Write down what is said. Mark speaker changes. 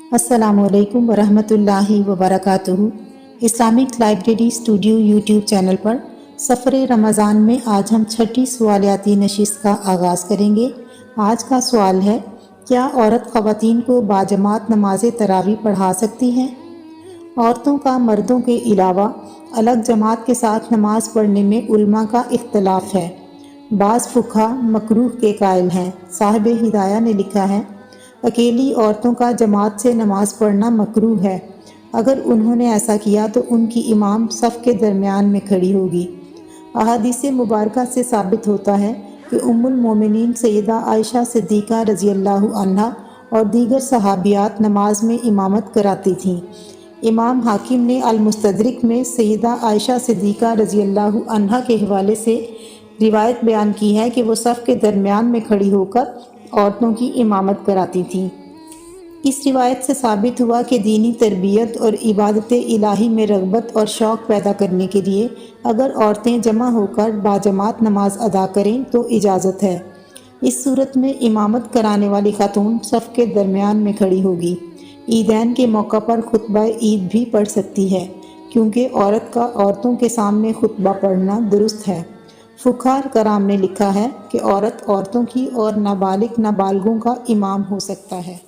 Speaker 1: अस्सलामुअलैकुम वरहमतुल्लाहि वबरकातुहू। Islamic library studio YouTube channel पर सफ़र रमज़ान में आज हम छठी सवालियाती नशिस्त का आगाज़ करेंगे। आज का सवाल है, क्या औरत ख़वातीन को बाजमात नमाज तरावी पढ़ा सकती हैं? औरतों का मर्दों के अलावा अलग जमात के साथ नमाज पढ़ने में उलमा का इख्तलाफ है। बाज़ फुक़हा मकरूह के कायल हैं। साहिब हिदाया ने लिखा है, अकेली औरतों का जमात से नमाज पढ़ना मकरूह है। अगर उन्होंने ऐसा किया तो उनकी इमाम सफ़ के दरमियान में खड़ी होगी। अहादीस मुबारका से साबित होता है कि उम्मुल मोमिनीन सैयदा आयशा सिद्दीक़ा रज़ियल्लाहु अन्हा और दीगर सहाबियात नमाज में इमामत कराती थीं। इमाम हाकिम ने अल मुस्तदरिक में सैयदा आयशा सिद्दीक़ा रज़ियल्लाहु अन्हा के हवाले से रिवायत बयान की है कि वो सफ़ के दरमियान में खड़ी होकर औरतों की इमामत कराती थीं। इस रिवायत से साबित हुआ कि दीनी तरबियत और इबादत इलाही में रग़बत और शौक़ पैदा करने के लिए अगर औरतें जमा होकर बाजमात नमाज अदा करें तो इजाज़त है। इस सूरत में इमामत कराने वाली खातून सफ़ के दरमियान में खड़ी होगी। ईदैन के मौका पर खुतबा ईद भी पढ़ सकती है, क्योंकि औरत का औरतों के सामने खुतबा पढ़ना दुरुस्त है। फुक़हा कराम ने लिखा है कि औरत औरतों की और नाबालिग नाबालगों का इमाम हो सकता है।